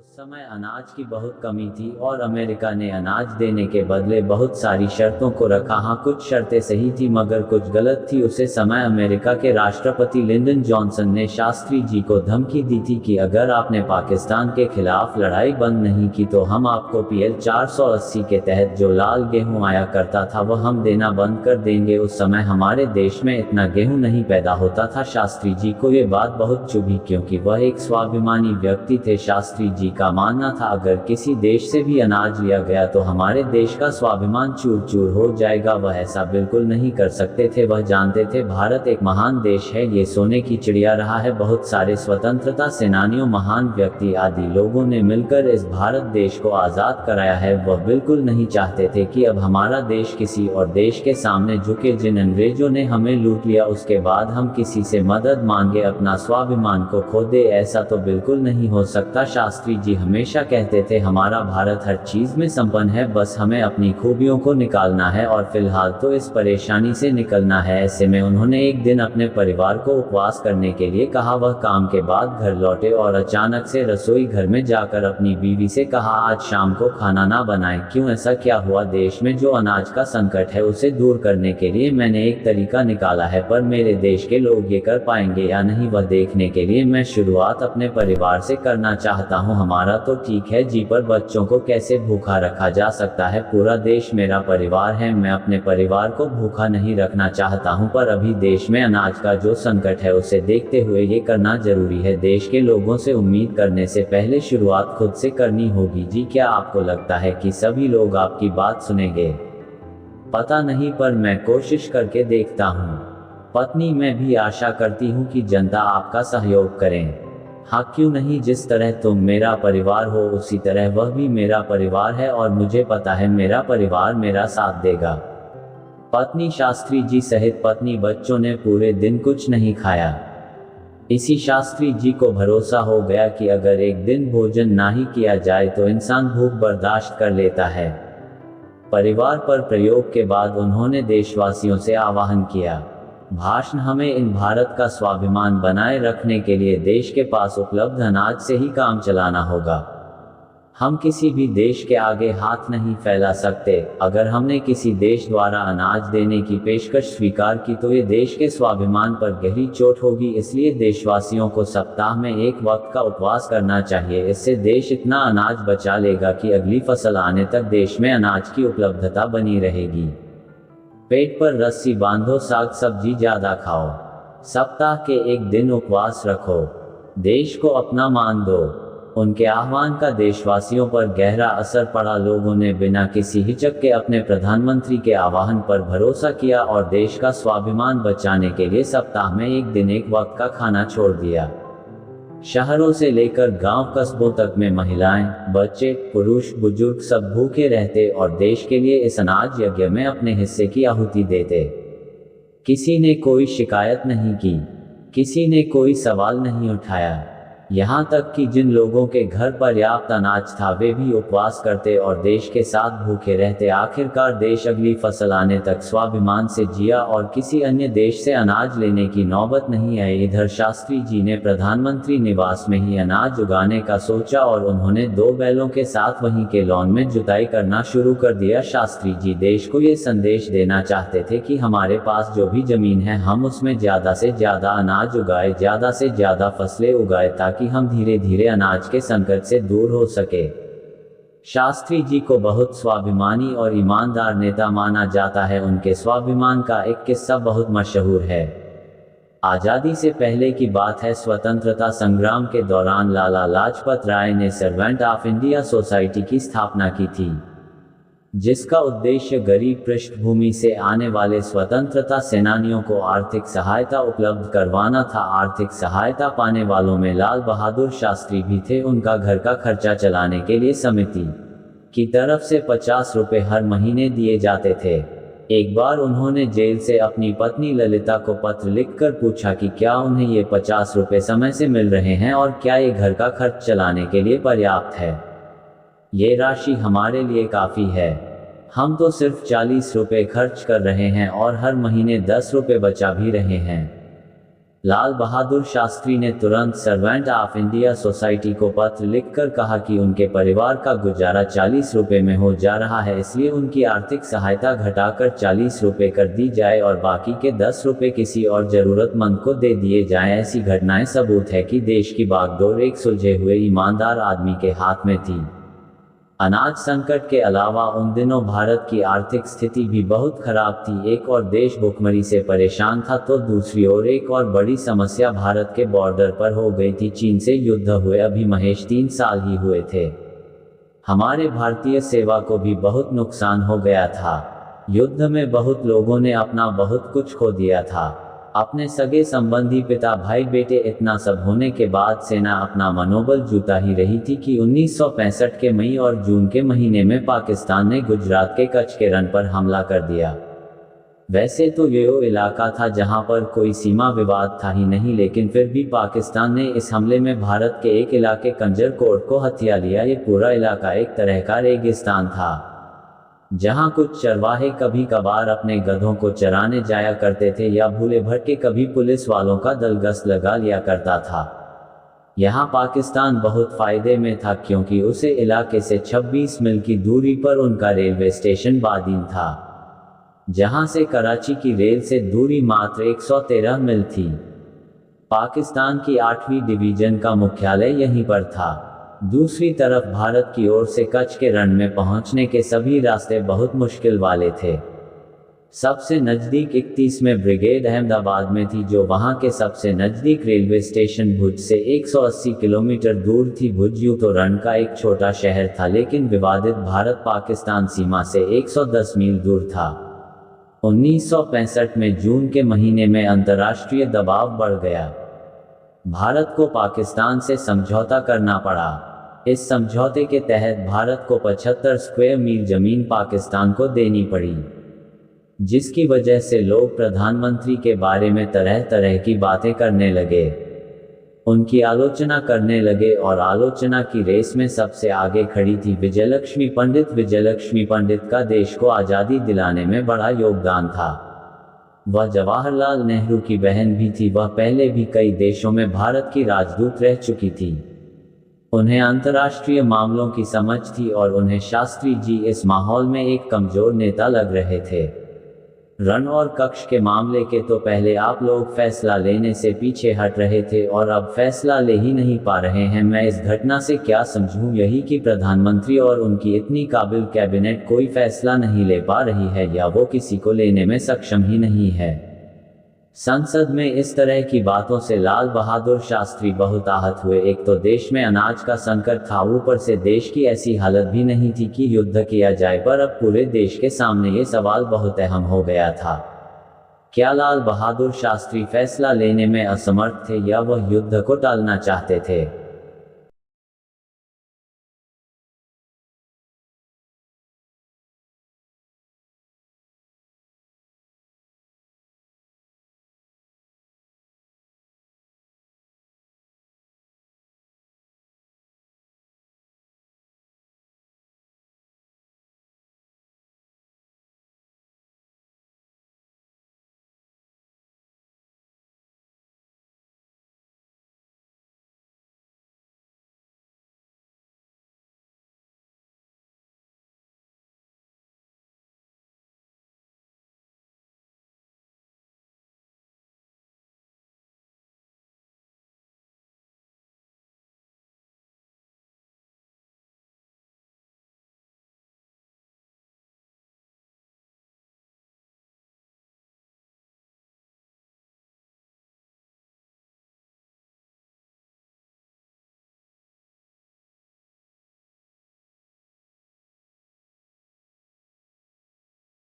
उस समय अनाज की बहुत कमी थी और अमेरिका ने अनाज देने के बदले बहुत सारी शर्तों को रखा। हाँ, कुछ शर्तें सही थी मगर कुछ गलत थी। उसे समय अमेरिका के राष्ट्रपति लिंडन जॉनसन ने शास्त्री जी को धमकी दी थी कि अगर आपने पाकिस्तान के खिलाफ लड़ाई बंद नहीं की तो हम आपको PL 480 के तहत जो लाल गेहूं आया करता था वह हम देना बंद कर देंगे। उस समय हमारे देश में इतना गेहूं नहीं पैदा होता था। शास्त्री जी को ये बात बहुत चुभी क्योंकि वह एक स्वाभिमानी व्यक्ति थे। शास्त्री जी का मानना था अगर किसी देश से भी अनाज लिया गया तो हमारे देश का स्वाभिमान चूर चूर हो जाएगा। वह ऐसा बिल्कुल नहीं कर सकते थे। वह जानते थे भारत एक महान देश है, ये सोने की चिड़िया रहा है। बहुत सारे स्वतंत्रता सेनानियों, महान व्यक्ति आदि लोगों ने मिलकर इस भारत देश को आज़ाद कराया है। वह बिल्कुल नहीं चाहते थे कि अब हमारा देश किसी और देश के सामने झुके। जिन अंग्रेजों ने हमें लूट लिया उसके बाद हम किसी से मदद मांगे, अपना स्वाभिमान को खो दे, ऐसा तो बिल्कुल नहीं हो सकता। शास्त्री जी हमेशा कहते थे हमारा भारत हर चीज में संपन्न है, बस हमें अपनी खूबियों को निकालना है और फिलहाल तो इस परेशानी से निकलना है। ऐसे में उन्होंने एक दिन अपने परिवार को उपवास करने के लिए कहा। वह काम के बाद घर लौटे और अचानक से रसोई घर में जाकर अपनी बीवी से कहा, आज शाम को खाना ना बनाएं। क्यों, ऐसा क्या हुआ? देश में जो अनाज का संकट है उसे दूर करने के लिए मैंने एक तरीका निकाला है, पर मेरे देश के लोग ये कर पाएंगे या नहीं वह देखने के लिए मैं शुरुआत अपने परिवार से करना चाहता हूँ। हमारा तो ठीक है जी, पर बच्चों को कैसे भूखा रखा जा सकता है? पूरा देश मेरा परिवार है, मैं अपने परिवार को भूखा नहीं रखना चाहता हूँ, पर अभी देश में अनाज का जो संकट है उसे देखते हुए ये करना जरूरी है। देश के लोगों से उम्मीद करने से पहले शुरुआत खुद से करनी होगी। जी, क्या आपको लगता है कि सभी लोग आपकी बात सुनेंगे? पता नहीं, पर मैं कोशिश करके देखता हूँ। पत्नी, मैं भी आशा करती हूँ कि जनता आपका सहयोग करें। हाँ, क्यों नहीं? जिस तरह तुम मेरा परिवार हो उसी तरह वह भी मेरा परिवार है और मुझे पता है मेरा परिवार मेरा साथ देगा। पत्नी, शास्त्री जी सहित पत्नी बच्चों ने पूरे दिन कुछ नहीं खाया। इसी शास्त्री जी को भरोसा हो गया कि अगर एक दिन भोजन ना ही किया जाए तो इंसान भूख बर्दाश्त कर लेता है। परिवार पर प्रयोग के बाद उन्होंने देशवासियों से आह्वान किया, भाषण, हमें इन भारत का स्वाभिमान बनाए रखने के लिए देश के पास उपलब्ध अनाज से ही काम चलाना होगा। हम किसी भी देश के आगे हाथ नहीं फैला सकते। अगर हमने किसी देश द्वारा अनाज देने की पेशकश स्वीकार की तो ये देश के स्वाभिमान पर गहरी चोट होगी। इसलिए देशवासियों को सप्ताह में एक वक्त का उपवास करना चाहिए। इससे देश इतना अनाज बचा लेगा कि अगली फसल आने तक देश में अनाज की उपलब्धता बनी रहेगी। पेट पर रस्सी बांधो, साग सब्जी ज्यादा खाओ। सप्ताह के एक दिन उपवास रखो। देश को अपना मान दो। उनके आह्वान का देशवासियों पर गहरा असर पड़ा। लोगों ने बिना किसी हिचक के अपने प्रधानमंत्री के आह्वान पर भरोसा किया और देश का स्वाभिमान बचाने के लिए सप्ताह में एक दिन एक वक्त का खाना छोड़ दिया। शहरों से लेकर गांव कस्बों तक में महिलाएं, बच्चे, पुरुष, बुजुर्ग सब भूखे रहते और देश के लिए इस अनाज यज्ञ में अपने हिस्से की आहुति देते। किसी ने कोई शिकायत नहीं की, किसी ने कोई सवाल नहीं उठाया। यहाँ तक कि जिन लोगों के घर पर्याप्त अनाज था वे भी उपवास करते और देश के साथ भूखे रहते। आखिरकार देश अगली फसल आने तक स्वाभिमान से जिया और किसी अन्य देश से अनाज लेने की नौबत नहीं आई। इधर शास्त्री जी ने प्रधानमंत्री निवास में ही अनाज उगाने का सोचा और उन्होंने 2 बैलों के साथ वहीं के लॉन में जुताई करना शुरू कर दिया। शास्त्री जी देश को ये संदेश देना चाहते थे कि हमारे पास जो भी जमीन है हम उसमें ज्यादा से ज्यादा अनाज उगाए, ज्यादा से ज्यादा फसलें उगाए, ताकि हम धीरे धीरे अनाज के संकट से दूर हो सके। शास्त्री जी को बहुत स्वाभिमानी और ईमानदार नेता माना जाता है। उनके स्वाभिमान का एक किस्सा बहुत मशहूर है। आजादी से पहले की बात है। स्वतंत्रता संग्राम के दौरान लाला लाजपत राय ने सर्वेंट ऑफ इंडिया सोसाइटी की स्थापना की थी, जिसका उद्देश्य गरीब पृष्ठभूमि से आने वाले स्वतंत्रता सेनानियों को आर्थिक सहायता उपलब्ध करवाना था। आर्थिक सहायता पाने वालों में लाल बहादुर शास्त्री भी थे। उनका घर का खर्चा चलाने के लिए समिति की तरफ से 50 रुपए हर महीने दिए जाते थे। एक बार उन्होंने जेल से अपनी पत्नी ललिता को पत्र लिखकर पूछा कि क्या उन्हें ये 50 रुपए समय से मिल रहे हैं और क्या ये घर का खर्च चलाने के लिए पर्याप्त है। ये राशि हमारे लिए काफ़ी है, हम तो सिर्फ 40 रुपए खर्च कर रहे हैं और हर महीने 10 रुपए बचा भी रहे हैं। लाल बहादुर शास्त्री ने तुरंत सर्वेंट ऑफ इंडिया सोसाइटी को पत्र लिखकर कहा कि उनके परिवार का गुजारा 40 रुपए में हो जा रहा है, इसलिए उनकी आर्थिक सहायता घटाकर 40 रुपए कर दी जाए और बाकी के 10 रुपए किसी और जरूरतमंद को दे दिए जाएं। ऐसी घटनाएं सबूत है कि देश की बागडोर एक सुलझे हुए ईमानदार आदमी के हाथ में थी। अनाज संकट के अलावा उन दिनों भारत की आर्थिक स्थिति भी बहुत खराब थी। एक और देश भुखमरी से परेशान था तो दूसरी ओर एक और बड़ी समस्या भारत के बॉर्डर पर हो गई थी। चीन से युद्ध हुए अभी महज 3 साल ही हुए थे। हमारे भारतीय सेवा को भी बहुत नुकसान हो गया था। युद्ध में बहुत लोगों ने अपना बहुत कुछ खो दिया था, अपने सगे संबंधी, पिता, भाई, बेटे। इतना सब होने के बाद सेना अपना मनोबल जुटा ही रही थी कि 1965 के मई और जून के महीने में पाकिस्तान ने गुजरात के कच्छ के रण पर हमला कर दिया। वैसे तो ये वो इलाका था जहां पर कोई सीमा विवाद था ही नहीं, लेकिन फिर भी पाकिस्तान ने इस हमले में भारत के एक इलाके कंजरकोट को हथिया लिया। ये पूरा इलाका एक तरह का रेगिस्तान था जहां कुछ चरवाहे कभी कभार अपने गधों को चराने जाया करते थे या भूले भटके कभी पुलिस वालों का दल गश्त लगा लिया करता था। यहाँ पाकिस्तान बहुत फायदे में था क्योंकि उसे इलाके से 26 मील की दूरी पर उनका रेलवे स्टेशन बादीन था, जहां से कराची की रेल से दूरी मात्र 113 मील थी। पाकिस्तान की 8वीं डिवीजन का मुख्यालय यहीं पर था। दूसरी तरफ भारत की ओर से कच्छ के रण में पहुंचने के सभी रास्ते बहुत मुश्किल वाले थे। सबसे नज़दीक 31 ब्रिगेड अहमदाबाद में थी, जो वहां के सबसे नज़दीक रेलवे स्टेशन भुज से 180 किलोमीटर दूर थी। भुज यूं तो रण का एक छोटा शहर था, लेकिन विवादित भारत पाकिस्तान सीमा से 110 मील दूर था। 1965 में जून के महीने में अंतर्राष्ट्रीय दबाव बढ़ गया। भारत को पाकिस्तान से समझौता करना पड़ा। इस समझौते के तहत भारत को 75 स्क्वायर मील जमीन पाकिस्तान को देनी पड़ी, जिसकी वजह से लोग प्रधानमंत्री के बारे में तरह तरह की बातें करने लगे, उनकी आलोचना करने लगे। और आलोचना की रेस में सबसे आगे खड़ी थी विजयलक्ष्मी पंडित। विजयलक्ष्मी पंडित का देश को आज़ादी दिलाने में बड़ा योगदान था। वह जवाहरलाल नेहरू की बहन भी थी। वह पहले भी कई देशों में भारत की राजदूत रह चुकी थी। उन्हें अंतर्राष्ट्रीय मामलों की समझ थी और उन्हें शास्त्री जी इस माहौल में एक कमजोर नेता लग रहे थे। रण और कच्छ के मामले के तो पहले आप लोग फैसला लेने से पीछे हट रहे थे और अब फैसला ले ही नहीं पा रहे हैं। मैं इस घटना से क्या समझूं, यही कि प्रधानमंत्री और उनकी इतनी काबिल कैबिनेट कोई फैसला नहीं ले पा रही है या वो किसी को लेने में सक्षम ही नहीं है। संसद में इस तरह की बातों से लाल बहादुर शास्त्री बहुत आहत हुए। एक तो देश में अनाज का संकट था, ऊपर से देश की ऐसी हालत भी नहीं थी कि युद्ध किया जाए। पर अब पूरे देश के सामने ये सवाल बहुत अहम हो गया था, क्या लाल बहादुर शास्त्री फैसला लेने में असमर्थ थे या वह युद्ध को टालना चाहते थे।